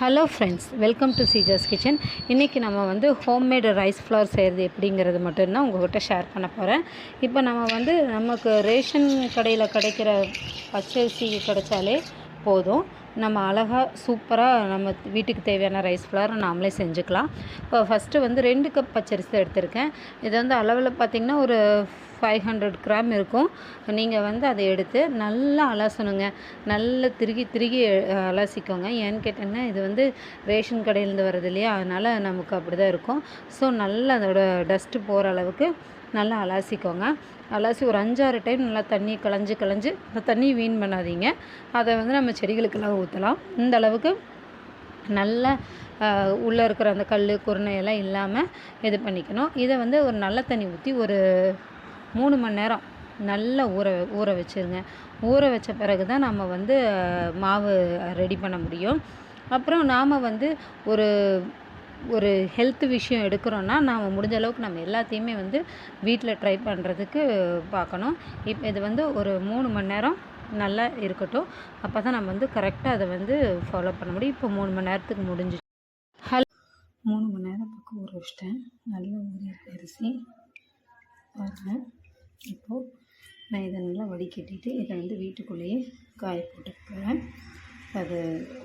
Hello friends, welcome to சீஜாஸ் kitchen. இன்றைக்கி நம்ம வந்து ஹோம்மேடு ரைஸ் ஃப்ளவர் செய்கிறது எப்படிங்கிறது மட்டும்தான் உங்கள்கிட்ட ஷேர் பண்ண போகிறேன். இப்போ நமக்கு ரேஷன் கடையில் கிடைக்கிற பச்சரிசி கிடைச்சாலே போதும். நம்ம அழகாக சூப்பராக நம்ம வீட்டுக்கு தேவையான ரைஸ் ஃப்ளவர் நாமளே செஞ்சுக்கலாம். இப்போ ஃபஸ்ட்டு வந்து 2 கப் பச்சரிசி எடுத்திருக்கேன். இது வந்து அளவில் பார்த்திங்கன்னா ஒரு 500 கிராம் இருக்கும். நீங்கள் வந்து அதை எடுத்து நல்லா அலசணுங்க. நல்லா திருகி அலசிக்கோங்க. ஏன்னு கேட்டிங்கன்னா இது வந்து ரேஷன் கடையிலேருந்து வருது இல்லையா, அதனால் நமக்கு அப்படி தான் இருக்கும். ஸோ நல்லா அதோட டஸ்ட்டு போகிற அளவுக்கு நல்லா அலசிக்கோங்க. அலசி ஒரு 5-6 டைம் நல்லா தண்ணி களைஞ்சி அந்த தண்ணியை வீண் பண்ணாதீங்க. அதை வந்து நம்ம செடிகளுக்கெல்லாம் ஊற்றலாம். இந்த அளவுக்கு நல்லா உள்ளே இருக்கிற அந்த கல் குருணையெல்லாம் இல்லாமல் இது பண்ணிக்கணும். இதை வந்து ஒரு நல்ல தண்ணி ஊற்றி ஒரு 3 மணி நேரம் நல்லா ஊற வச்சுருங்க. ஊற வச்ச பிறகு தான் நம்ம வந்து மாவு ரெடி பண்ண முடியும். அப்புறம் நாம் வந்து ஒரு ஹெல்த் விஷயம் எடுக்கிறோன்னா நாம் முடிஞ்ச அளவுக்கு நம்ம எல்லாத்தையுமே வந்து வீட்டில் ட்ரை பண்ணுறதுக்கு பார்க்கணும். இப்போ இது வந்து ஒரு 3 மணி நேரம் நல்லா இருக்கட்டும். அப்போ தான் நம்ம வந்து கரெக்டாக அதை வந்து ஃபாலோ பண்ண முடியும். இப்போ 3 மணி நேரத்துக்கு முடிஞ்சிச்சு. 3 மணி நேரம் பக்கம் ஊற வச்சிட்டேன். நல்லா ஊறியிருக்க அரிசி பாருங்கள். இப்போது நான் இதை நல்லா வடிகட்டிட்டு இதை வந்து வீட்டுக்குள்ளேயே காய போட்டுக்கிறேன். அது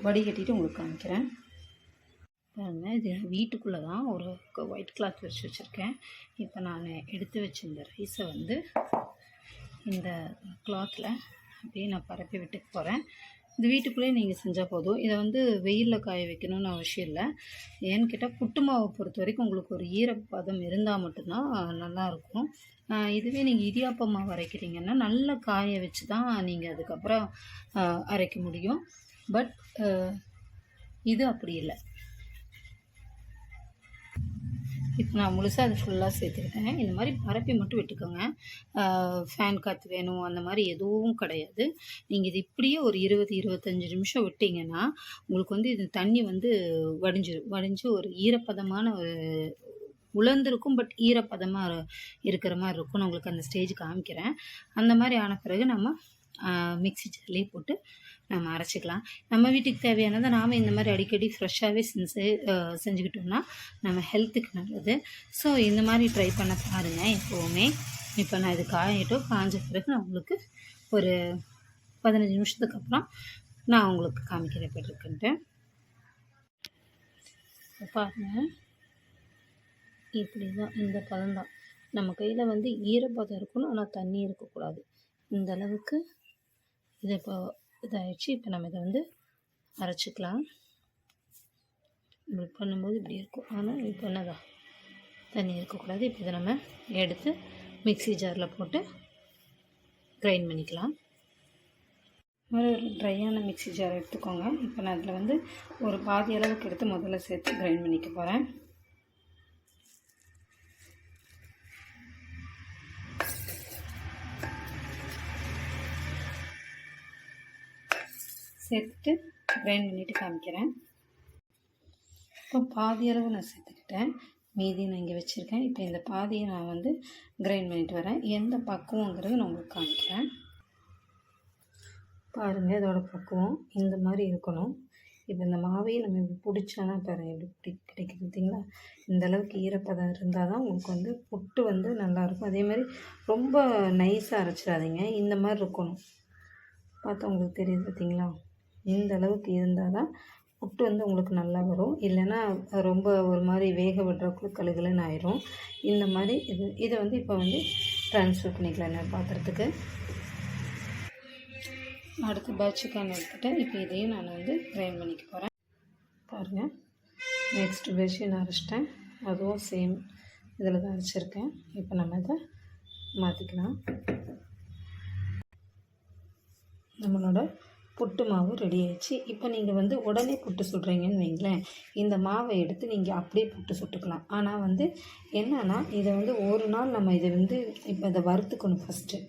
வடிகட்டிட்டு உங்களுக்கு காமிக்கிறேன். பாருங்கள், இது வீட்டுக்குள்ளே தான் ஒரு ஒயிட் கிளாத் வச்சுருக்கேன். இப்போ நான் எடுத்து வச்சிருந்த ரைஸை வந்து இந்த கிளாத்தில் அப்படியே நான் பரப்பி விட்டுக்கு போகிறேன். இது வீட்டுக்குள்ளேயே நீங்கள் செஞ்சால் போதும். இதை வந்து வெயிலில் காய வைக்கணும்னு அவசியம் இல்லை. ஏன்னு கேட்டால் புட்டு மாவை பொறுத்த வரைக்கும் உங்களுக்கு ஒரு ஈரப்பதம் இருந்தால் மட்டும்தான் நல்லாயிருக்கும். இதுவே நீங்கள் இடியாப்ப மாவு அரைக்கிறீங்கன்னா நல்லா காய வச்சு தான் நீங்கள் அதுக்கப்புறம் அரைக்க முடியும். பட் இது அப்படி இல்லை. இப்போ நான் முழுசாக அது ஃபுல்லாக சேர்த்துக்கிட்டேன். இந்த மாதிரி பரப்பி மட்டும் விட்டுக்கோங்க. ஃபேன் காற்று வேணும் அந்த மாதிரி எதுவும் கிடையாது. நீங்கள் இது இப்படியே ஒரு 20-25 நிமிஷம் விட்டிங்கன்னா உங்களுக்கு வந்து இது தண்ணி வந்து வடிஞ்சு ஒரு ஈரப்பதமான உலர்ந்திருக்கும். பட் ஈரப்பதமாக இருக்கிற மாதிரி இருக்கும். நான் உங்களுக்கு அந்த ஸ்டேஜ் காமிக்கிறேன். அந்த மாதிரி ஆன பிறகு நம்ம மிக்ஸி ஜார்லேயே போட்டு நம்ம அரைச்சிக்கலாம். நம்ம வீட்டுக்கு தேவையானதை நாம் இந்த மாதிரி அடிக்கடி ஃப்ரெஷ்ஷாகவே செஞ்சுக்கிட்டோம்னா நம்ம ஹெல்த்துக்கு நல்லது. ஸோ இந்த மாதிரி ட்ரை பண்ண பாருங்கள் எப்போவுமே. இப்போ நான் இது காஞ்ச பிறகு நான் உங்களுக்கு ஒரு 15 நிமிஷத்துக்கு அப்புறம் நான் உங்களுக்கு காமிக்கிறேன் எப்படி இருக்குன்ட்டு. பாருங்கள், இப்படி தான் இந்த பதம் தான். நம்ம கையில் வந்து ஈரப்பதம் இருக்கணும், ஆனால் தண்ணி இருக்கக்கூடாது. இந்த அளவுக்கு இதை இப்போ இதாகிடுச்சு. இப்போ நம்ம இதை வந்து அரைச்சிக்கலாம். இப்படி பண்ணும்போது இப்படி இருக்கும், ஆனால் இப்போ என்னதான் தண்ணி இருக்கக்கூடாது. இப்போ இதை நம்ம எடுத்து மிக்ஸி ஜாரில் போட்டு கிரைண்ட் பண்ணிக்கலாம். ஒரு ட்ரையான மிக்ஸி ஜார் எடுத்துக்கோங்க. இப்போ நான் அதில் வந்து ஒரு பாதி அளவுக்கு எடுத்து முதல்ல சேர்த்து கிரைண்ட் பண்ணிக்க போகிறேன். சேர்த்துட்டு கிரைண்ட் பண்ணிவிட்டு காமிக்கிறேன். இப்போ பாதி அளவு நான் சேர்த்துக்கிட்டேன். மீதி நான் இங்கே வச்சுருக்கேன். இப்போ இந்த பாதியை நான் வந்து கிரைண்ட் பண்ணிட்டு வரேன். எந்த பக்குவங்கிறது நான் உங்களுக்கு காமிக்கிறேன். பாருங்கள், இதோட பக்குவம் இந்த மாதிரி இருக்கணும். இப்போ இந்த மாவையை நம்ம இப்படி பிடிச்சோன்னா பாருங்கள் எப்படி கிடைக்குது பார்த்திங்களா. இந்த அளவுக்கு ஈரப்பதம் இருந்தால் தான் உங்களுக்கு வந்து புட்டு வந்து நல்லாயிருக்கும். அதே மாதிரி ரொம்ப நைஸாக அரைச்சிடாதீங்க. இந்த மாதிரி இருக்கணும். பார்த்தா உங்களுக்கு தெரியுது பார்த்திங்களா. இந்த அளவுக்கு இருந்தால் தான் புட்டு வந்து உங்களுக்கு நல்லா வரும். இல்லைன்னா ரொம்ப ஒரு மாதிரி வேக விடுறக்குள்ள கழுகுலன்னு ஆயிரும். இந்த மாதிரி இதை வந்து இப்போ வந்து ட்ரான்ஸ்ஃபர் பண்ணிக்கலாம் இன்னொரு பாத்திரத்துக்கு. அடுத்து பேட்சுக்கான எடுத்துகிட்டேன். இப்போ இதையும் நான் வந்து கிரைண்ட் பண்ணிக்க போகிறேன். பாருங்கள், நெக்ஸ்ட் பேட்சு நான் அரைச்சிட்டேன். அதுவும் சேம் இதில் தான் அரைச்சிருக்கேன். இப்போ நம்ம இதை மாற்றிக்கலாம். நம்மளோட புட்டு மாவு ரெடி ஆயிடுச்சு. இப்போ நீங்கள் வந்து உடனே புட்டு சுடுறீங்கன்னு வைங்களேன், இந்த மாவை எடுத்து நீங்கள் அப்படியே புட்டு சுட்டுக்கலாம். ஆனால் வந்து என்னன்னா இதை வந்து ஒரு நாள் நம்ம இதை வந்து இப்போ இதை வறுத்துக்கணும். ஃபஸ்ட்டு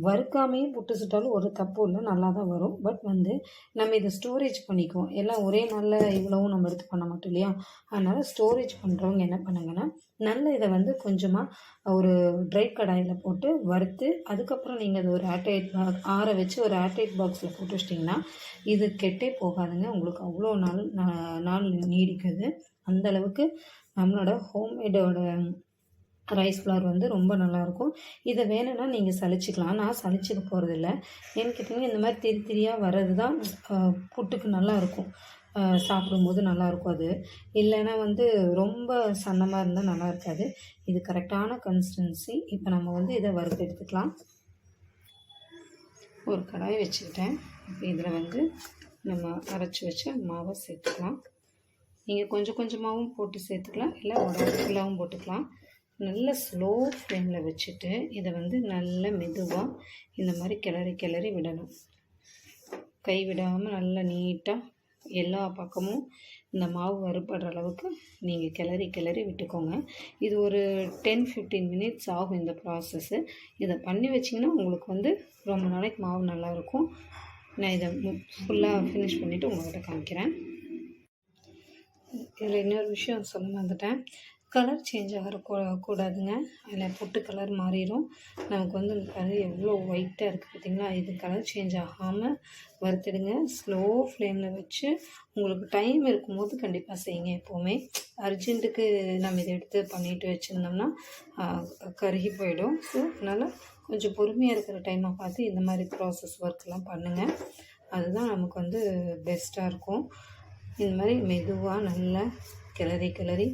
வறுக்காமையும் புட்டு சுட்டாலும் ஒரு தப்பு இல்லை, நல்லா தான் வரும். பட் வந்து நம்ம இதை ஸ்டோரேஜ் பண்ணிக்குவோம். எல்லாம் ஒரே நாளில் இவ்வளவும் நம்ம எடுத்து பண்ண மாட்டோம் இல்லையா? அதனால் ஸ்டோரேஜ் பண்ணுறவங்க என்ன பண்ணுங்கன்னா, நல்ல இதை வந்து கொஞ்சமாக ஒரு ட்ரை கடாயில் போட்டு வறுத்து, அதுக்கப்புறம் நீங்கள் அது ஒரு ஏர்டைட் ஆற வச்சு ஒரு ஏர்டைட் பாக்ஸில் போட்டு வச்சிட்டிங்கன்னா இது கெட்டே போகாதுங்க. உங்களுக்கு அவ்வளோ நாள் நீடிக்குது. அந்தளவுக்கு நம்மளோட ஹோம்மேடோட ரைஸ் ஃப்ளார் வந்து ரொம்ப நல்லாயிருக்கும். இதை வேணும்னா நீங்கள் சலிச்சிக்கலாம். நான் சலிச்சுக்க போகிறதில்ல. ஏன்னு கேட்டிங்கன்னா இந்த மாதிரி திரி திரியாக வர்றது தான் புட்டுக்கு நல்லாயிருக்கும். சாப்பிடும்போது நல்லாயிருக்கும் அது. இல்லைன்னா வந்து ரொம்ப சன்னமாக இருந்தால் நல்லா இருக்காது. இது கரெக்டான கன்சிஸ்டன்சி. இப்போ நம்ம வந்து இதை வறுத்து எடுத்துக்கலாம். ஒரு கடாய் வச்சுக்கிட்டேன். இப்போ இதில் வந்து நம்ம அரைச்சி வச்ச மாவை சேர்த்துக்கலாம். நீங்கள் கொஞ்சம் கொஞ்சமாகவும் போட்டு சேர்த்துக்கலாம், இல்லை உடம்பு ஃபுல்லாகவும் போட்டுக்கலாம். நல்ல ஸ்லோ ஃப்ளேமில் வச்சுட்டு இதை வந்து நல்ல மெதுவாக இந்த மாதிரி கிளறி விடணும். கை விடாமல் நல்லா நீட்டாக எல்லா பக்கமும் இந்த மாவு வறுபடுற அளவுக்கு நீங்கள் கிளறி விட்டுக்கோங்க. இது ஒரு 10-15 மினிட்ஸ் ஆகும் இந்த ப்ராசஸ்ஸு. இதை பண்ணி வச்சிங்கன்னா உங்களுக்கு வந்து ரொம்ப நாளைக்கு மாவு நல்லாயிருக்கும். நான் இதை ஃபுல்லாக ஃபினிஷ் பண்ணிவிட்டு உங்கள்கிட்ட காமிக்கிறேன். இதில் இன்னொரு விஷயம் சொல்ல மறந்துட்டேன். கலர் சேஞ்ச் ஆகக்கூடாதுங்க. அதில் புட்டு கலர் மாறிடும். நமக்கு வந்து அது எவ்வளோ ஒயிட்டாக இருக்குது பார்த்திங்களா? இது கலர் சேஞ்ச் ஆகாமல் வறுத்துடுங்க. ஸ்லோ ஃப்ளேமில் வச்சு உங்களுக்கு டைம் இருக்கும்போது கண்டிப்பாக செய்யுங்க. எப்போவுமே அர்ஜென்ட்டுக்கு நம்ம இதை எடுத்து பண்ணிட்டு வச்சுருந்தோம்னா கருகி போயிடும். ஸோ அதனால் கொஞ்சம் பொறுமையாக இருக்கிற டைமை பார்த்து இந்த மாதிரி ப்ராசஸ் ஒர்க்லாம் பண்ணுங்கள். அதுதான் நமக்கு வந்து பெஸ்ட்டாக இருக்கும். இந்த மாதிரி மெதுவாக நல்லா கிளறி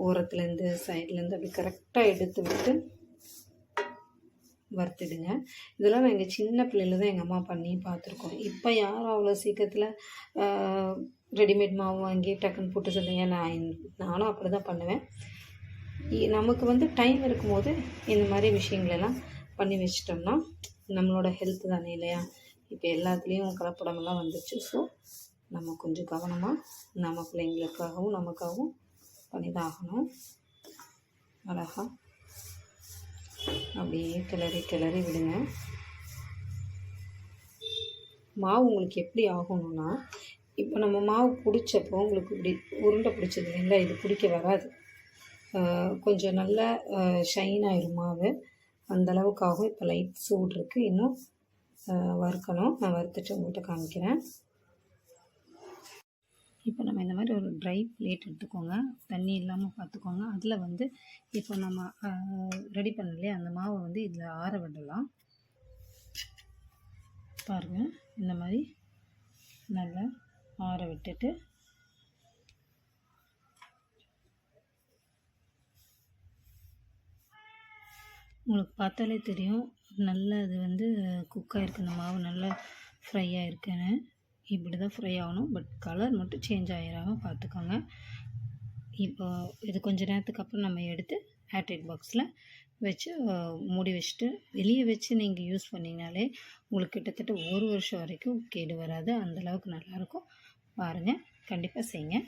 ஓரத்துலேருந்து சைட்லேருந்து அப்படி கரெக்டாக எடுத்து விட்டு வறுத்துடுங்க. இதெல்லாம் நான் எங்கள் சின்ன பிள்ளையில தான் எங்கள் அம்மா பண்ணி பார்த்துருக்கோம். இப்போ யாரும் அவ்வளோ சீக்கிரத்தில் ரெடிமேட் மாவு வாங்கி டக்குன்னு போட்டு சொல்லுங்க. நானும் அப்படி தான் பண்ணுவேன். நமக்கு வந்து டைம் இருக்கும்போது இந்த மாதிரி விஷயங்களெல்லாம் பண்ணி வச்சிட்டோம்னா நம்மளோட ஹெல்த் தானே இல்லையா? இப்போ எல்லாத்துலேயும் கலப்படமெல்லாம் வந்துச்சு. ஸோ நம்ம கொஞ்சம் கவனமாக நம்ம பிள்ளைங்களுக்காகவும் நமக்காகவும் பண்ணி தான் ஆகணும். அழகா அப்படியே கிளறி விடுங்க. மாவு உங்களுக்கு எப்படி ஆகணும்னா, இப்போ நம்ம மாவு பிடிச்சப்போ உங்களுக்கு இப்படி உருண்டை பிடிச்சது இல்லைங்களா? இது பிடிக்க வராது. கொஞ்சம் நல்லா ஷைன் ஆயிரும் மாவு. அந்தளவுக்கு ஆகும். இப்போ லைட் சூடு இருக்குது. இன்னும் வறுக்கணும். நான் வறுத்துட்டு உங்கள்கிட்ட காமிக்கிறேன். இப்போ நம்ம இந்த மாதிரி ஒரு ட்ரை பிளேட் எடுத்துக்கோங்க. தண்ணி இல்லாமல் பார்த்துக்கோங்க. அதில் வந்து இப்போ நம்ம ரெடி பண்ணலையே அந்த மாவை வந்து இதில் ஆற விடலாம். பாருங்கள், இந்த மாதிரி நல்லா ஆற விட்டுட்டு உங்களுக்கு பார்த்தாலே தெரியும் நல்லா அது வந்து குக் ஆகிருக்கு. இந்த மாவு நல்லா ஃப்ரை ஆகிருக்குன்னு. இப்படி தான் ஃப்ரை ஆகணும். பட் கலர் மட்டும் சேஞ்ச் ஆகிடாமல் பார்த்துக்கோங்க. இப்போ இது கொஞ்சம் நேரத்துக்கு அப்புறம் நம்ம எடுத்து ஏர்டைட் பாக்ஸில் வச்சு மூடி வச்சுட்டு வெளியே வச்சு நீங்கள் யூஸ் பண்ணிங்கனாலே உங்களுக்கு கிட்டத்தட்ட 1 வருஷம் வரைக்கும் கேடு வராது. அந்தளவுக்கு நல்லாயிருக்கும். பாருங்கள், கண்டிப்பாக செய்யுங்க.